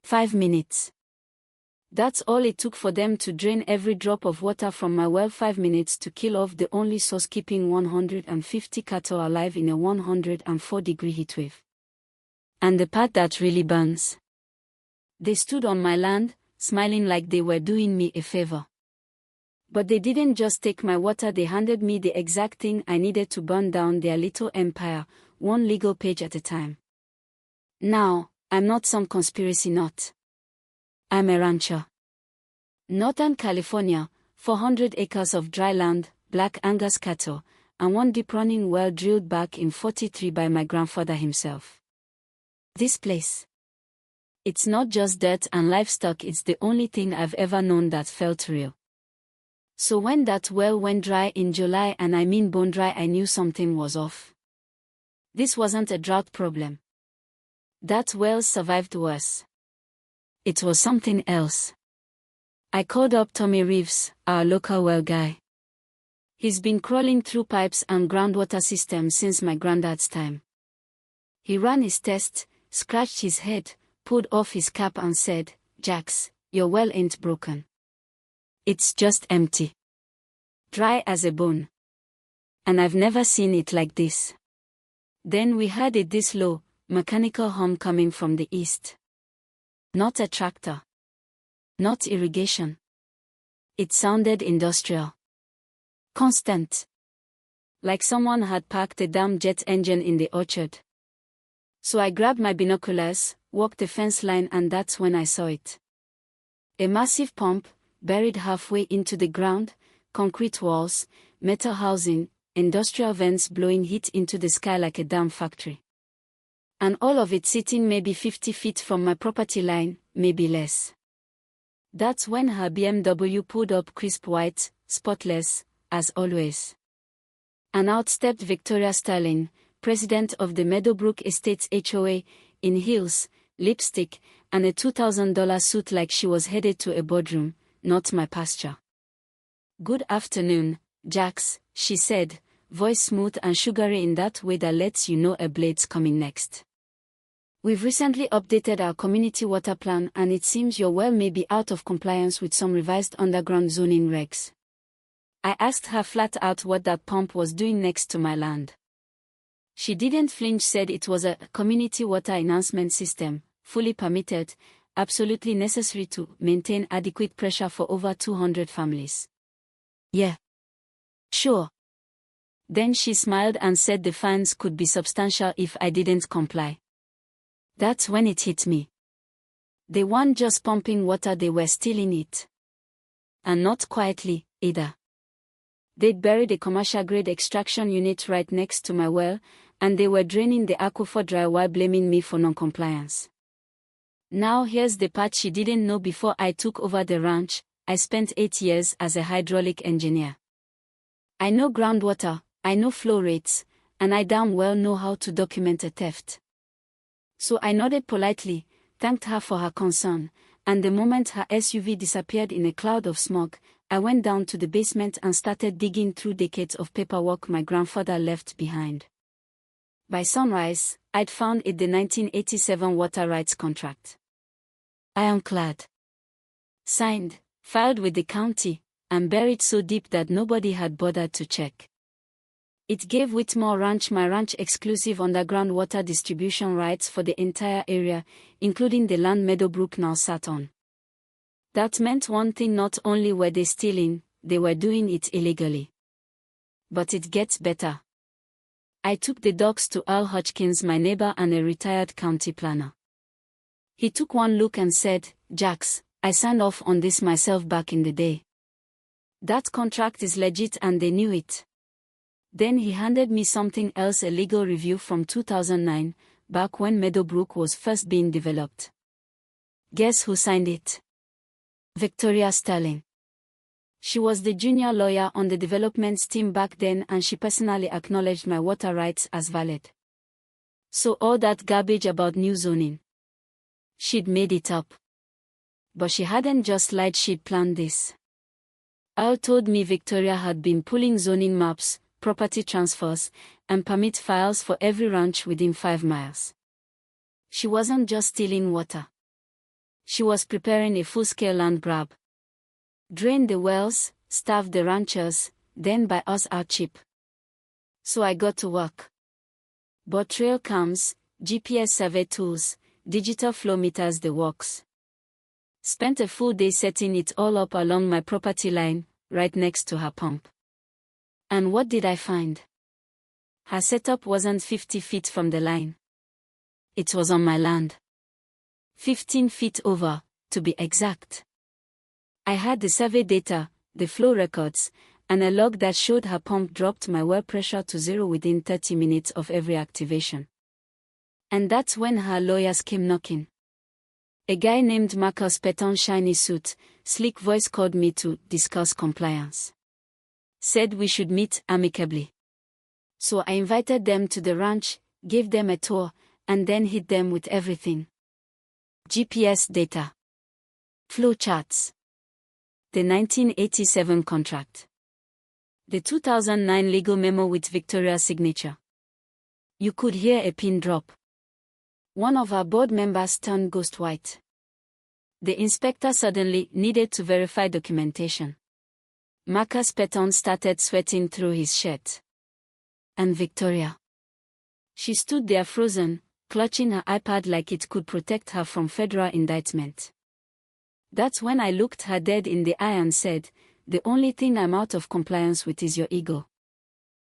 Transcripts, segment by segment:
5 minutes. That's all it took for them to drain every drop of water from my well. 5 minutes to kill off the only source keeping 150 cattle alive in a 104-degree heatwave. And the part that really burns. They stood on my land, smiling like they were doing me a favor. But they didn't just take my water, they handed me the exact thing I needed to burn down their little empire, one legal page at a time. Now, I'm not some conspiracy nut. I'm a rancher. Northern California, 400 acres of dry land, black Angus cattle, and one deep-running well drilled back in '43 by my grandfather himself. This place. It's not just dirt and livestock, it's the only thing I've ever known that felt real. So when that well went dry in July, and I mean bone dry, I knew something was off. This wasn't a drought problem. That well survived worse. It was something else. I called up Tommy Reeves, our local well guy. He's been crawling through pipes and groundwater systems since my granddad's time. He ran his tests, scratched his head, pulled off his cap and said, "Jax, your well ain't broken. It's just empty. Dry as a bone. And I've never seen it like this." Then we heard it, this low, mechanical hum coming from the east. Not a tractor. Not irrigation. It sounded industrial. Constant. Like someone had parked a damn jet engine in the orchard. So I grabbed my binoculars, walked the fence line, and that's when I saw it. A massive pump, buried halfway into the ground, concrete walls, metal housing, industrial vents blowing heat into the sky like a damn factory. And all of it sitting maybe 50 feet from my property line, maybe less. That's when her BMW pulled up, crisp white, spotless, as always. And out stepped Victoria Sterling, president of the Meadowbrook Estates HOA, in heels, lipstick, and a $2,000 suit like she was headed to a boardroom, not my pasture. "Good afternoon, Jax," she said, voice smooth and sugary in that way that lets you know a blade's coming next. "We've recently updated our community water plan, and it seems your well may be out of compliance with some revised underground zoning regs." I asked her flat out what that pump was doing next to my land. She didn't flinch, said it was a community water enhancement system, fully permitted, absolutely necessary to maintain adequate pressure for over 200 families. "Yeah. Sure." Then she smiled and said the fines could be substantial if I didn't comply. That's when it hit me. They weren't just pumping water, they were stealing it. And not quietly, either. They'd buried a commercial-grade extraction unit right next to my well, and they were draining the aquifer dry while blaming me for non-compliance. Now here's the part she didn't know. Before I took over the ranch, I spent 8 years as a hydraulic engineer. I know groundwater, I know flow rates, and I damn well know how to document a theft. So I nodded politely, thanked her for her concern, and the moment her SUV disappeared in a cloud of smoke, I went down to the basement and started digging through decades of paperwork my grandfather left behind. By sunrise, I'd found it, the 1987 water rights contract. Ironclad. Signed, filed with the county, and buried so deep that nobody had bothered to check. It gave Whitmore Ranch, my ranch, exclusive underground water distribution rights for the entire area, including the land Meadowbrook now sat on. That meant one thing: not only were they stealing, they were doing it illegally. But it gets better. I took the docs to Al Hodgkins, my neighbor and a retired county planner. He took one look and said, "Jax, I signed off on this myself back in the day. That contract is legit," and they knew it. Then he handed me something else, a legal review from 2009, back when Meadowbrook was first being developed. Guess who signed it? Victoria Sterling. She was the junior lawyer on the development team back then, and she personally acknowledged my water rights as valid. So all that garbage about new zoning, she'd made it up. But she hadn't just lied, she'd planned this. Al told me Victoria had been pulling zoning maps, property transfers, and permit files for every ranch within 5 miles. She wasn't just stealing water. She was preparing a full-scale land grab. Drain the wells, starve the ranchers, then buy us our chip. So I got to work. Bought trail cams, GPS survey tools, digital flow meters, the works. Spent a full day setting it all up along my property line, right next to her pump. And what did I find? Her setup wasn't 50 feet from the line. It was on my land. 15 feet over, to be exact. I had the survey data, the flow records, and a log that showed her pump dropped my well pressure to 0 within 30 minutes of every activation. And that's when her lawyers came knocking. A guy named Marcus Peton, shiny suit, sleek voice, called me to discuss compliance. Said we should meet amicably. So I invited them to the ranch, gave them a tour, and then hit them with everything. GPS data. Flow charts. The 1987 contract. The 2009 legal memo with Victoria's signature. You could hear a pin drop. One of our board members turned ghost white. The inspector suddenly needed to verify documentation. Marcus Peton started sweating through his shirt. And Victoria. She stood there frozen, clutching her iPad like it could protect her from federal indictment. That's when I looked her dead in the eye and said, "The only thing I'm out of compliance with is your ego."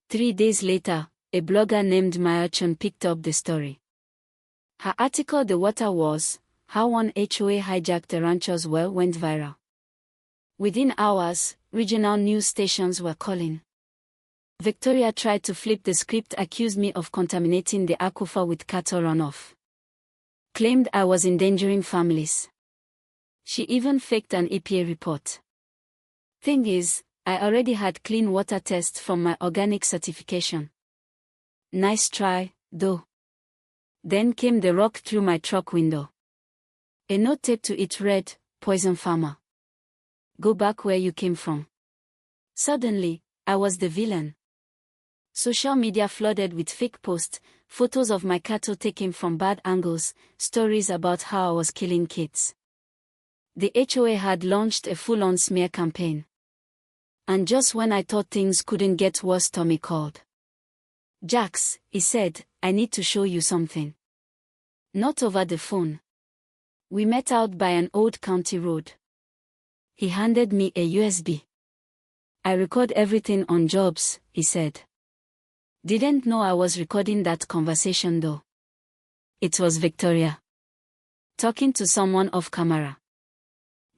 3 days later, a blogger named Maya Chun picked up the story. Her article, "The Water Wars: How One HOA Hijacked a Rancher's Well," went viral. Within hours, regional news stations were calling. Victoria tried to flip the script, accused me of contaminating the aquifer with cattle runoff. Claimed I was endangering families. She even faked an EPA report. Thing is, I already had clean water tests from my organic certification. Nice try, though. Then came the rock through my truck window. A note taped to it read, "Poison farmer. Go back where you came from." Suddenly, I was the villain. Social media flooded with fake posts, photos of my cattle taken from bad angles, stories about how I was killing kids. The HOA had launched a full-on smear campaign. And just when I thought things couldn't get worse, Tommy called. "Jax," he said, "I need to show you something." Not over the phone. We met out by an old county road. He handed me a USB. "I record everything on jobs," he said. Didn't know I was recording that conversation though. It was Victoria. Talking to someone off camera.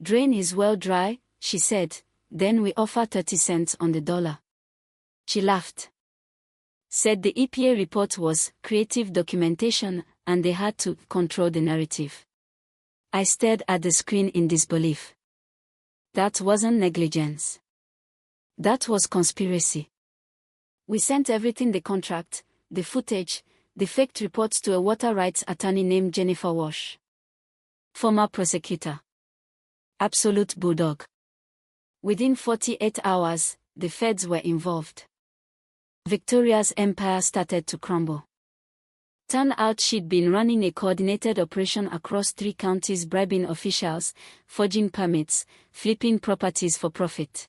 "Drain his well dry," she said, "then we offer 30 cents on the dollar." She laughed. Said the EPA report was creative documentation and they had to control the narrative. I stared at the screen in disbelief. That wasn't negligence. That was conspiracy. We sent everything, the contract, the footage, the faked reports, to a water rights attorney named Jennifer Walsh. Former prosecutor. Absolute bulldog. Within 48 hours, the feds were involved. Victoria's empire started to crumble. Turned out she'd been running a coordinated operation across 3 counties, bribing officials, forging permits, flipping properties for profit.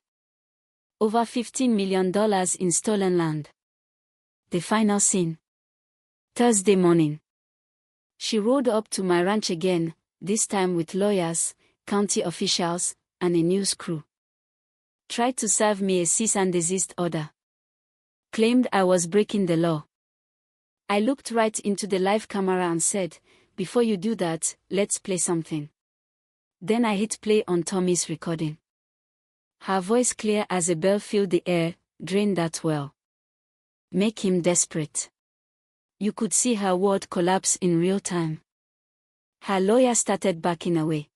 Over $15 million in stolen land. The final scene. Thursday morning. She rode up to my ranch again, this time with lawyers, county officials, and a news crew. Tried to serve me a cease and desist order. Claimed I was breaking the law. I looked right into the live camera and said, "Before you do that, let's play something." Then I hit play on Tommy's recording. Her voice, clear as a bell, filled the air. "Drain that well. Make him desperate." You could see her world collapse in real time. Her lawyer started backing away.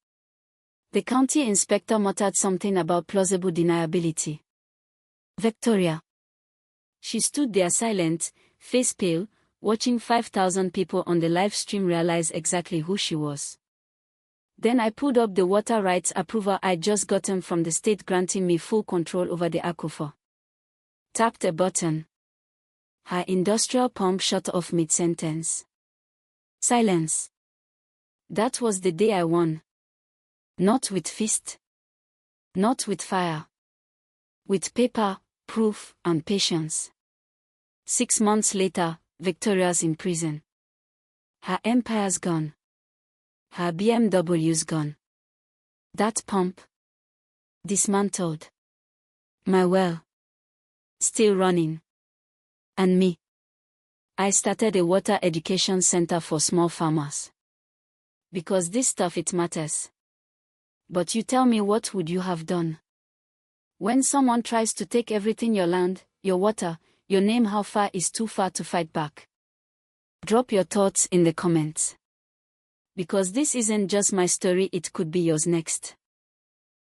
The county inspector muttered something about plausible deniability. Victoria. She stood there silent, face pale, watching 5,000 people on the live stream realize exactly who she was. Then I pulled up the water rights approval I'd just gotten from the state granting me full control over the aquifer. Tapped a button. Her industrial pump shut off mid-sentence. Silence. That was the day I won. Not with fist. Not with fire. With paper, proof, and patience. 6 months later, Victoria's in prison. Her empire's gone. Her BMW's gone. That pump. Dismantled. My well. Still running. And me. I started a water education center for small farmers. Because this stuff, it matters. But you tell me, what would you have done? When someone tries to take everything, your land, your water, your name, how far is too far to fight back? Drop your thoughts in the comments. Because this isn't just my story, it could be yours next.